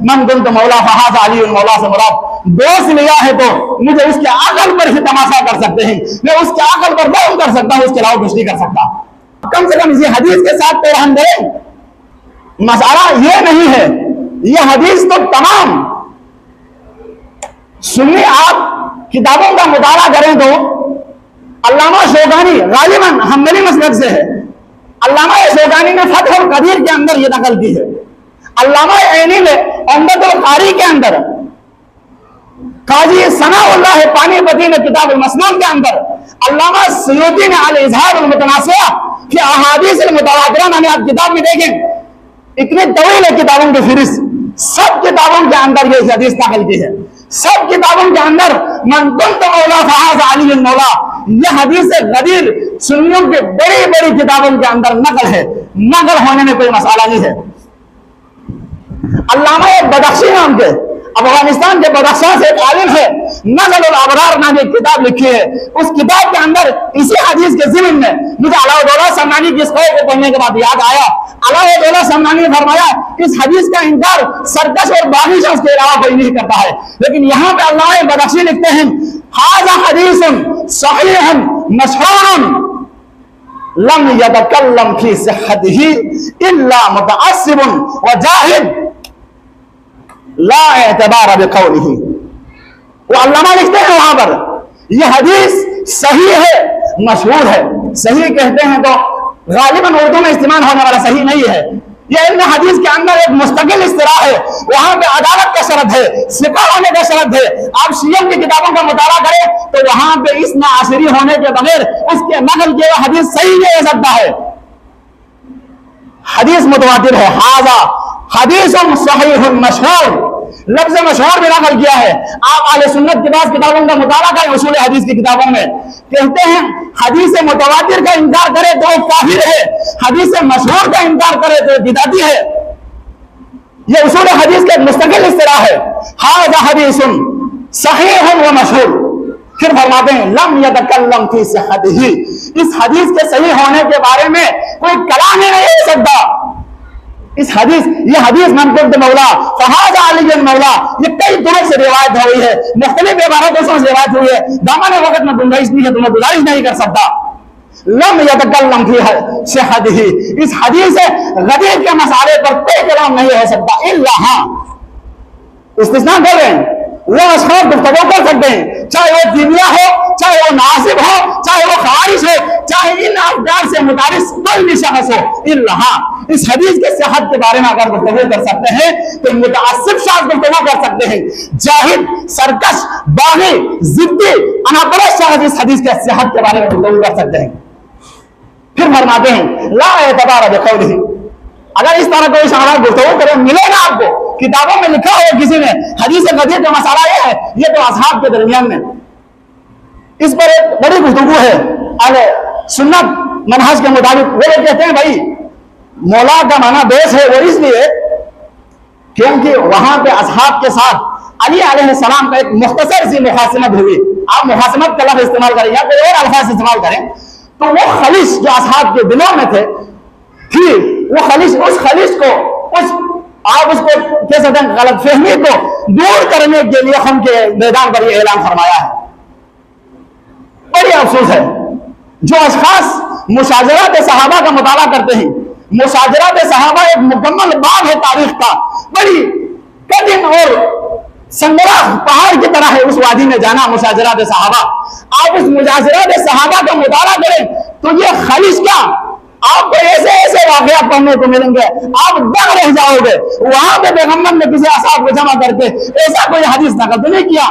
मन कुंत मौला फहाज़ा अली मौला से मुराद, दोस्त लिया है तो मुझे उसके अकल पर ही तमाशा कर सकते हैं, मैं उसके अकल पर रहम कर सकता हूँ, उसके अलावा कुछ नहीं कर सकता। कम से कम इसी हदीस के साथ तो रहम दें। मसाला ये नहीं है, ये हदीस तो तमाम सुन्नी आप किताबों का मुताला करें तो अल्लामा शौकानी गालिबन हम्बली मसलक से है, अल्लामा शौकानी ने फतहुल कदीर के अंदर ये नकल की है, अल्लामा ऐनी ने उम्दतुल कारी के अंदर, काजी सनाउल्लाह पानीपती ने किताब मसनून के अंदर, अल्लामा सुयूती ने अल इज़हार अल मुतनासिया कि अहादीस अल मुतवातिरा नामी आप किताब में देखें, इतनी तवील है किताबों की फहरिस्त, सब किताबों के अंदर ये हदीस नकल की है, सब किताबों के अंदर मन कुंत मौला फहाज़ा अली मौला, यह हदीस गदीर सुन्नियों की बड़ी बड़ी किताबों के अंदर नकल है, नकल होने में कोई मसाला नहीं है। अल्लामा बदख्शी नाम के अफगानिस्तान के बदख्शां से एक आलिम है, नज़्मुल अबरार नाम की किताब लिखी है, उस किताब के अंदर इसी हदीस के ज़िम्न में मुझे अलाउद्दौला समनानी की इस कौल को पढ़ने के बाद याद आया, अलाउद्दौला समनानी ने फरमाया इस हदीस का इनकार सरकश और बागी शख्स के अलावा कोई नहीं करता है, लेकिन यहाँ पे अल्लामा बदख्शी लिखते हैं हाज़ा हदीसुन सहीहुन मशहूरुन लम यतकल्लम फी सिह्हतिही इल्ला मुतअस्सिबुन व जाहिद ला एतबार बिक़ौलिही। वो अल्लामा लिखते हैं वहां पर यह हदीस सही है, मशहूर है। सही कहते हैं तो गालिबन उर्दू में इस्तेमाल होने वाला सही नहीं है, यह इल्म हदीस के अंदर एक मुस्तकिल इस्तिलाह है, वहां पे अदालत का शर्त है, सिका होने का शर्त है। आप शियम की किताबों का मुताला करें तो वहां पे इस नासिरी होने के बगैर उसके नकल किए हुए हदीस सही नहीं हो सकता है। हदीस मुतवातिर है, हाज़ा हदीसुन सहीहुन मशहूर, लफ्ज़ मशहूर में नकल किया है। आप आले सुन्नत के पास किताबों का मुताला करें, उसूल हदीस की किताबों में कहते हैं हदीस मुतवातिर का इनकार करे तो वो काफिर है, हदीस मशहूर का इनकार करे तो बिदअती है। ये उसूल हदीस का एक मुस्तकिल इस्तिलाह है, हाज़ा हदीसुन सहीहुन व मशहूर। फिर फरमाते हैं लम यतकल्लम फी सिह्हतिही, इस हदीस के सही होने के बारे में कोई कलाम ही नहीं हो सकता। इस हदीस, ये हदीस मन कुंत मौला फहाज़ा अली मौला, ये कई तुरुक से रिवायत हुई है, मुख्तलिफ इबारतों से रिवायत हुई है, दामन वक्त में गुंजाइश नहीं है तो मैं गुजारिश नहीं कर सकता। लम यतकल्लम फी सिह्हतिही, इस हदीस गदीर के मसाले पर कोई कलाम नहीं हो सकता, इल्ला हाँ इस्तिस्ना कर रहे हैं, वो अशखास गुफ्तगू कर सकते हैं, चाहे वो दीनिया हो, चाहे वो नासिब हो, चाहे वो खारिज हो, चाहे इन अफकार से मुतारिफ कोई भी शख्स हो, इल्ला हाँ इस हदीस के सेहत के बारे में अगर गुफ्तगू कर सकते हैं तो मुतअस्सिब शख्स गुफ्तगू कर सकते हैं, जाहिद सरकश बागी जिद्दी अनापरस्त शख्स इस हदीस के सेहत के बारे में गुफ्तगू कर सकते हैं। फिर फरमाते हैं ला एतबार बिक़ौलिही, अगर इस तरह कोई शख्स गुफ्तगू करे मिलेगा आपको, किताबों में लिखा हो किसी ने हदीस गदीर का मसाला ये है, ये तो असहाब के दरमियान में इस पर एक बड़ी गुफ्तगू है अहले सुन्नत मनहज के मुताबिक। वो लोग कहते हैं भाई मौला का माना दोस्त है, वो इसलिए क्योंकि वहां पे असहाब के साथ अली अलैहिस्सलाम का एक मुख्तसर सी मुखासमत हुई। आप मुखासमत का लफ्ज़ इस्तेमाल करें या कोई और अल्फाज इस्तेमाल करें तो वो खलिश जो असहाब के दिलों में थी वो खलिश, उस खलिश को उस आप उसको कह सकते हैं गलत फहमी को दूर करने के लिए हम के मैदान पर यह ऐलान फरमाया है। बड़ी अफसोस है जो अशखास मुशाजरात सहाबा का मुताला करते हैं, मुशाजरात सहाबा एक मुकम्मल बाग है तारीख का, बड़ी कठिन और संग्रह पहाड़ की तरह है उस वादी में जाना मुशाजरात सहाबा। आप उस मुशाजरात सहाबा का मुताला करें तो ये खलिश क्या, आपको ऐसे ऐसे वाकया पढ़ने को मिलेंगे, आप दंग रह जाओगे। वहां पे पैगंबर ने किसी असाब को जमा करके ऐसा कोई हदीस नकल तो नहीं किया।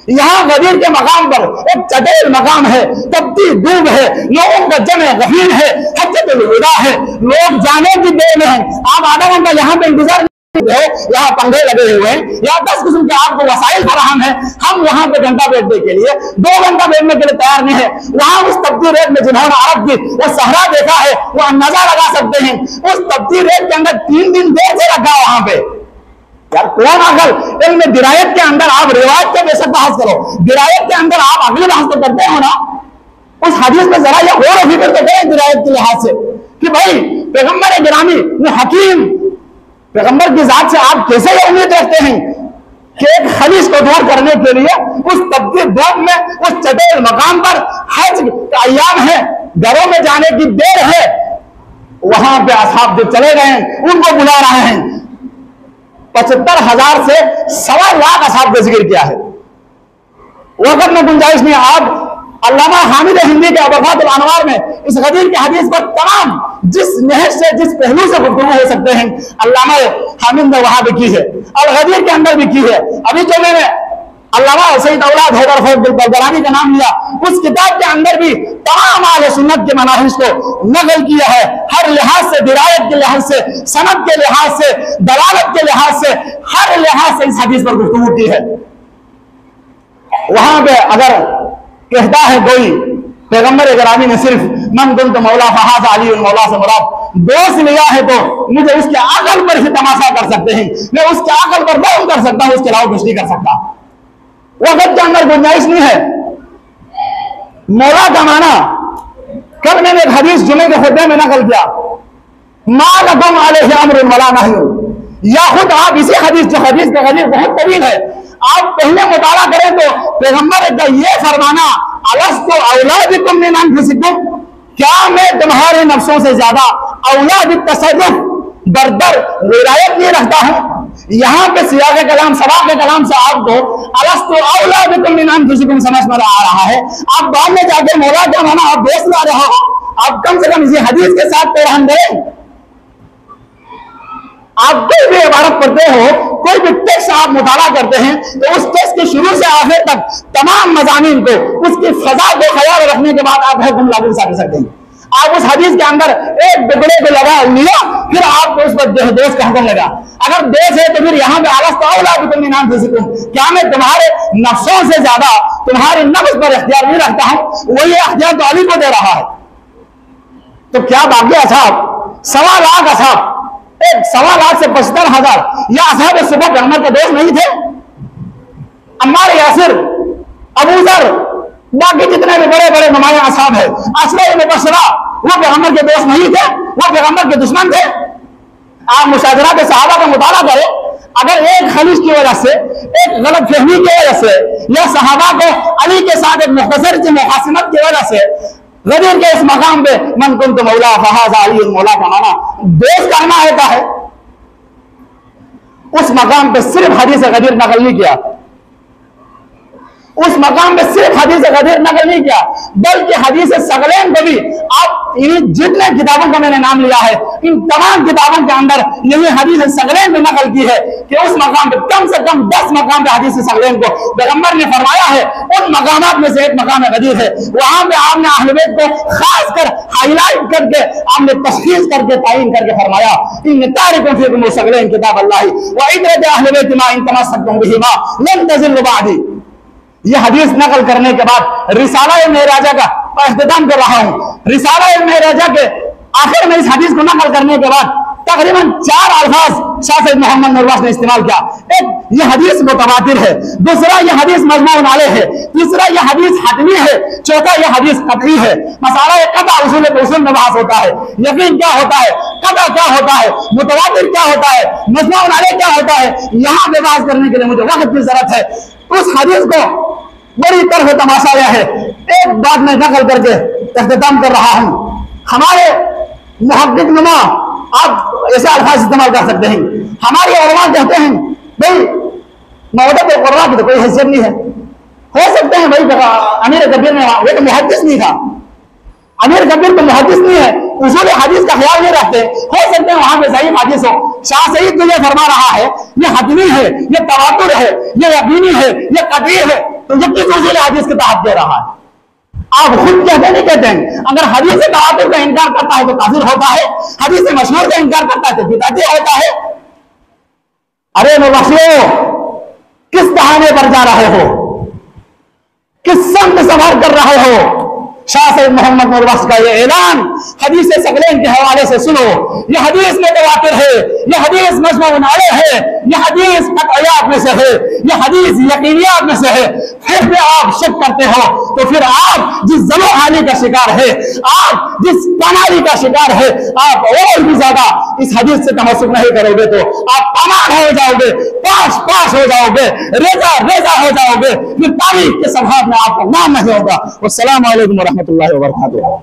यहाँ गदीर के मकाम पर एक चटेल मकाम है, तपती धूप है, लोगों का जमे गफीर है, हज्जतुल विदा है, लोग जाने की देर में है, आप आधा घंटा यहाँ पे इंतजार है, यहाँ पंखे लगे हुए हैं, यहाँ 10 किस्म के आपको वसाइल फराहम है, हम यहाँ पे घंटा बैठने के लिए 2 घंटा बैठने के लिए तैयार नहीं है। वहां उस तपती रेत में जिन्होंने अरब की वो सहरा देखा है वो अंदाजा लगा सकते हैं, उस तपती रेत के अंदर 3 दिन देर से रखा वहां पे। यार कौन अकल इल्म दिरायत के अंदर आप रिवायत के बेशक बहस करो, दिरायत के अंदर आप अगले बहस तो करते हो ना, उस हदीस में जरा ये गौर फिक्र तो करें दिरायत के लिहाज से कि भाई पैगंबर गिरामी वो हकीम पैगंबर की जात से आप कैसे ये उम्मीद रखते हैं कि एक खलीज को दूर करने के लिए उस तब्दील दौर में, उस चटेल मकाम पर हज का अय्याम है, घरों में जाने की देर है, वहां पे असहाब जो चले गए हैं उनको बुला रहे हैं। 75,000 से 1.25 लाख असहाब का जिक्र किया है। वक्त में गुंजाइश नहीं। आप अल्लामा हामिद हिंदी के अबरफात अनवार में इस गदीर की हदीस पर तमाम जिस नहज से, जिस पहलू से गुफ्तगू हो सकते हैं, अल्लामा हामिद ने वहां भी की है और गदीर के अंदर भी की है। अभी जो मैंने अल्लामा सईद औलाद हैदर फैज़ बलदरानी का नाम लिया, उस किताब के अंदर भी तमाम अहले सुन्नत के मनाहिज को नकल किया है। हर लिहाज से, दिरायत के लिहाज से, सनद के लिहाज से, दलालत के लिहाज से, हर लिहाज से इस हदीस पर गुफ्तगू की है। वहां पे अगर कहता है कोई पैगंबर गिरामी ने सिर्फ मन कुंत मौला फहाज अली मौला से मुराद दोस्त लिया है तो मुझे उसके अकल पर ही तमाशा कर सकते हैं, मैं उसके अकल पर बयान कर सकता हूं, उसके अलावा कुछ नहीं कर सकता। वक्त के अंदर गुंजाइश नहीं है। मौला का माना कल मैंने एक हदीस जुमे के खुतबे में नकल किया, मालकुम अलैहि अम्रुन वला नही, या खुद आप इसी हदीस, जो हदीस का हदीस बहुत तवील है, आप पहले मुताला करें तो पैगंबर का ये फरमाना, अलस्तु औलादिकुम मिन अनफुसिकुम, क्या मैं तुम्हारे नफ्सों से ज्यादा औलाद तसर्रुफ बरदर विलायत नहीं रखता हूं। यहां पे सियाग कलाम, सवाब के कलाम से आपको अलस्तु औलादिकुम मिन अनफुसिकुम समझ में आ रहा है। आप बाद में जाके मौला का माना आप दोस्त ला रहे हो, आप कम से कम इसी हदीस के साथ तो रहम करें। आप कोई भी इबारत पढ़ते हो, कोई भी टेक्स्ट आप मुताला करते हैं तो उस टेक्स्ट के शुरू से आखिर तक तमाम मज़ामीन को, उसकी फजा को ख्याल रखने के बाद आप हुक्म लागू कर सकते हैं। आप उस हदीस के अंदर एक टुकड़े को लगा लिया, फिर आपको उस पर दोस्त का हुक्म लगा। अगर दोस्त है तो फिर यहाँ पे क्या मैं तुम्हारे नफ्सों से ज्यादा तुम्हारे नफ्स पर इख्तियार नहीं रखता हूं, वही इख्तियार तो अली को दे रहा है। तो क्या बाकी असहाब 1.25 लाख असहाब, एक 1.25 लाख से 75,000 या असहाब सुबह पैगंबर के दोस्त नहीं थे? अम्मार, यासिर, अबू जर, बाकी जितने भी बड़े बड़े नुमाया असहाब है, अशरा मुबशरा, वो पैगंबर के दोस्त नहीं थे, वो पैगंबर के दुश्मन थे। आप मुशाजरा के सहाबा का मुताला करें, अगर एक खलीज की वजह से, एक गलत फहमी की वजह से, या सहाबा को अली के साथ एक मुख्तसर की मुखासिमत की वजह से गदीर के इस मकाम पे मन कुंत मौला फहाज़ अली मौला का माना दोस्त करना होता है, उस मकाम पे सिर्फ हदीस गदीर नकल नहीं किया, उस मकाम पे सिर्फ हदीस गदीर नकल नहीं किया, बल्कि हदीस सगलैन को भी, आप इन जितने किताबों का मैंने नाम लिया है, इन तमाम किताबों के अंदर यही हदीस सगलैन में नकल की है कि उस मकाम पे कम से कम 10 मकाम पे हदीस सगलैन को पैगंबर ने फरमाया है। उन मकामात में से एक मकाम गदीर है, वहां पे आपने अहले बैत को खास कर हाईलाइट करके आपने तशखीस करके तायीन करके फरमाया, इन तारिकुम फीकुम सगलैन किताब अल्लाह व इदरत अहले बैत मा इन तमस्सकतुम बिहिमा लन तज़िल्लु बअदी। ये हदीस नकल करने के बाद रिसाला-ए-मेराजा का इख्तिताम कर रहा हूं। रिसाला-ए-मेराजा के आखिर में इस हदीस को नकल करने के बाद तकरीबन 4 अल्फाज शाह सैयद मोहम्मद नूरबख्श ने इस्तेमाल किया। एक, ये हदीस मुतवातिर है, दूसरा ये हदीस मजमून अलैह है, तीसरा ये हदीस हतमी है, चौथा ये हदीस कतई है। मसाला कता उसूल में बहस होता है, यकीन क्या होता है, कता क्या होता है, मुतवातिर क्या होता है, मजमून अलैह क्या होता है, यहां पे बहस करने के लिए मुझे वक्त की जरूरत है। उस हदीस को बड़ी तरह तमाशा आया है। एक बात मैं नकल करके इख्तिताम कर रहा हूं। हमारे मुहक्किक नुमा, आप ऐसे अल्फाज इस्तेमाल कर सकते हैं, हमारे उलमा कहते हैं भाई मौदत कुर्रा की तो कोई हैसियत नहीं है। हो सकते हैं भाई अमीर कबीर ने, वो तो मुहद्दिस नहीं था, अमीर कबीर तो मुहद्दिस नहीं है, उसूल हदीस का ख्याल नहीं रखते। हो सकते हैं वहां पे सही हदीस हो। शाह सईद तो ये फरमा रहा है, ये हतमी है, ये तवातुर है, ये यकीनी है, ये कतई है, तो ये किस उसूल हदीस के तहत दे रहा है? आप खुद कहते नहीं कहते हैं? अगर हदीस तवातुर का इनकार करता है तो काफिर होता है, हदीस मशहूर का इनकार करता है तो बिदअती होता है। अरे मुबश्शिरो, किस बहाने पर जा रहे हो, किस संग सवार कर रहे हो? शाह सैयद मोहम्मद नूरबख्श का ये ऐलान हदीस सगलैन के हवाले से सुनो। ये हदीस में तवातिर है, ये हदीस मजमून अलैह है, ये हदीस कतइयात में से है, ये हदीस यकीनियात में से है, फिर भी आप शक करते हो, तो फिर आप जिस जलोहानी का शिकार है, आप जिस पनारी का शिकार है, आप और भी ज्यादा इस हदीस से तमस्सुक नहीं करोगे तो आप तमाम हो जाओगे, पास हो जाओगे, रेजा हो जाओगे, फिर तारीख के सभाब में आपका नाम नहीं होगा। अस्सलामु अलैकुम व रहमतुल्लाहि व बरकातुहू।